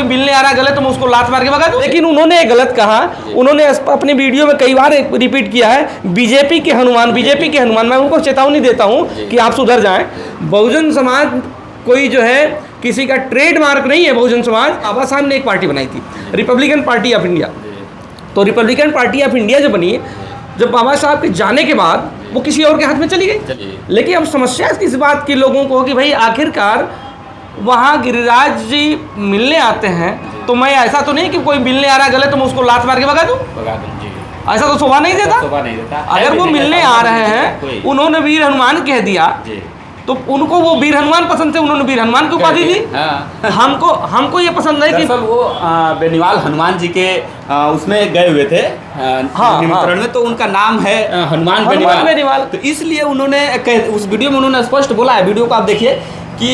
मिलने आ रहा गलत तो मैं उसको लात मार के भगा दूं। लेकिन उन्होंने गलत कहा, उन्होंने अपने वीडियो में कई बार रिपीट किया है बीजेपी के हनुमान, बीजेपी के हनुमान। मैं उनको चेतावनी देता हूं कि आप सुधर जाएं। बहुजन समाज कोई जो है किसी का ट्रेडमार्क नहीं है। बहुजन समाज बाबा साहब ने एक पार्टी बनाई थी, रिपब्लिकन पार्टी ऑफ इंडिया। तो रिपब्लिकन पार्टी ऑफ इंडिया जो बनी, जब बाबा साहब के जाने के बाद वो किसी और के हाथ में चली गई। लेकिन अब समस्या इस बात की लोगों को कि भाई आखिरकार वहाँ गिरिराज जी मिलने आते हैं, तो मैं ऐसा तो नहीं कि कोई मिलने आ रहा गलत तो मैं उसको लात मार के भगा दूं। ऐसा तो शोभा नहीं देता। अगर वो मिलने आ रहे हैं, उन्होंने वीर हनुमान कह दिया, तो उनको वो वीर हनुमान पसंद थे, उन्होंने वीर हनुमान की उपाधि दी। हमको ये पसंद है कि वो बेनीवाल हनुमान जी के उसमें गए हुए थे निमंत्रण में, तो उनका नाम है हनुमान बेनीवाल। तो इसलिए उन्होंने उस वीडियो में उन्होंने स्पष्ट बोला है, वीडियो को आप देखिए कि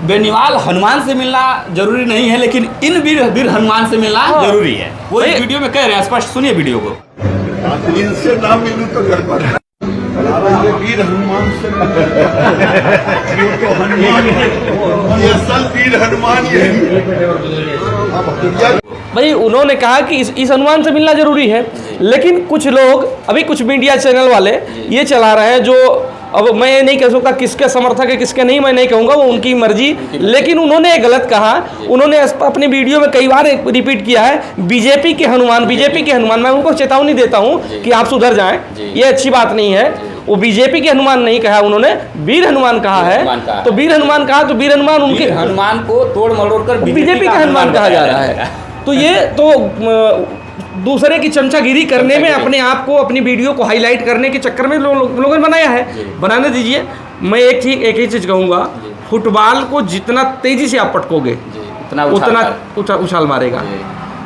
बेनीवाल हनुमान से मिलना जरूरी नहीं है, लेकिन इन वीर हनुमान से मिलना जरूरी है। वो इस वीडियो में कह रहे हैं, स्पष्ट सुनिए वीडियो को। इनसे ना मिलूं तो गड़बड़ है। वीर हनुमान से तो हनुमान ये असल वीर हनुमान भाई उन्होंने कहा कि इस हनुमान से मिलना जरूरी है। लेकिन कुछ लोग अभी कुछ मीडिया चैनल वाले ये चला रहे हैं, जो अब मैं ये नहीं कह सकता किसके समर्थक है किसके नहीं, मैं नहीं कहूँगा, वो उनकी मर्जी। लेकिन उन्होंने गलत कहा, उन्होंने अपने वीडियो में कई बार रिपीट किया है बीजेपी के हनुमान, बीजेपी के हनुमान। मैं उनको चेतावनी देता हूँ कि आप सुधर जाएं, ये अच्छी बात नहीं है। वो बीजेपी के हनुमान नहीं कहा, उन्होंने वीर हनुमान कहा है। तो वीर हनुमान कहा तो वीर हनुमान उनके हनुमान को तोड़ मरोड़ कर बीजेपी का हनुमान कहा जा रहा है। तो ये तो दूसरे की चमचागिरी करने में, अपने आप को, अपनी वीडियो को हाईलाइट करने के चक्कर में लोगों ने बनाया है। बनाने दीजिए। मैं एक ही चीज़ कहूँगा, फुटबॉल को जितना तेजी से आप पटकोगे उतना उछाल मारेगा,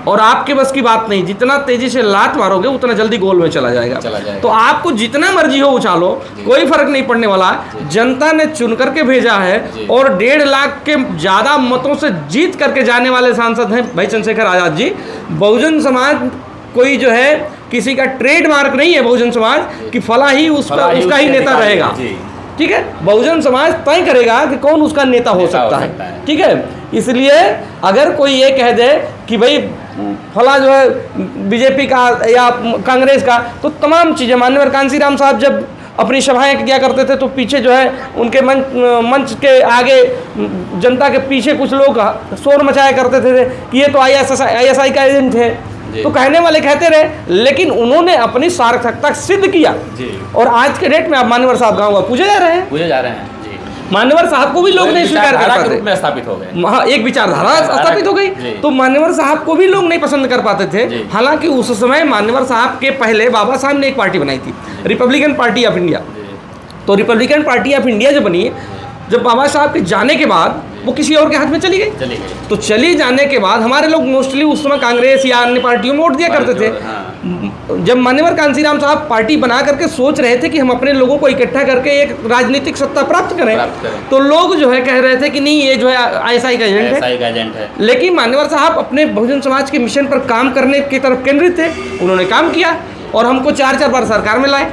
और आपके बस की बात नहीं। जितना तेजी से लात मारोगे उतना जल्दी गोल में चला जाएगा। तो आपको जितना मर्जी हो उछालो, कोई फर्क नहीं पड़ने वाला। जनता ने चुन करके भेजा है, और 1.5 लाख के ज़्यादा मतों से जीत करके जाने वाले सांसद हैं भाई चंद्रशेखर आज़ाद जी। बहुजन समाज कोई जो है किसी का ट्रेडमार्क नहीं है। बहुजन समाज कि फला ही उसका ही नेता रहेगा, ठीक है। बहुजन समाज तय करेगा कि कौन उसका नेता हो सकता है, ठीक है। इसलिए अगर कोई ये कह दे कि भाई फला जो है बीजेपी का या कांग्रेस का, तो तमाम चीज़ें, माननीय कांसीराम साहब जब अपनी सभाएं किया करते थे, तो पीछे जो है उनके मंच के आगे जनता के पीछे कुछ लोग शोर मचाया करते थे कि ये तो ISI का एजेंट है। तो कहने वाले कहते रहे, लेकिन उन्होंने अपनी सार्थकता सिद्ध किया। और आज के डेट में आप मान्यवर साहब गाँव पूजे जा रहे हैं। मान्यवर साहब को भी लोग नहीं स्वीकार कर पाते, में स्थापित हो गए। हाँ, एक विचारधारा स्थापित हो गई। तो मान्यवर साहब को भी लोग नहीं पसंद कर पाते थे। हालांकि उस समय मान्यवर साहब के पहले बाबा साहब ने एक पार्टी बनाई थी, रिपब्लिकन पार्टी ऑफ इंडिया। तो रिपब्लिकन पार्टी ऑफ इंडिया जो बनी, जब बाबा साहब के जाने के बाद वो किसी और के हाथ में चली गई। तो चली जाने के बाद हमारे लोग मोस्टली उस समय कांग्रेस या अन्य पार्टियों में वोट दिया करते थे। जब मान्यवर कांसीराम साहब पार्टी बना करके सोच रहे थे कि हम अपने लोगों को इकट्ठा करके एक राजनीतिक सत्ता प्राप्त करें, तो लोग जो है कह रहे थे कि नहीं, ये जो है ISI का एजेंट है। लेकिन मान्यवर साहब अपने बहुजन समाज के मिशन पर काम करने की तरफ केंद्रित थे। उन्होंने काम किया और हमको 4 बार सरकार में लाए।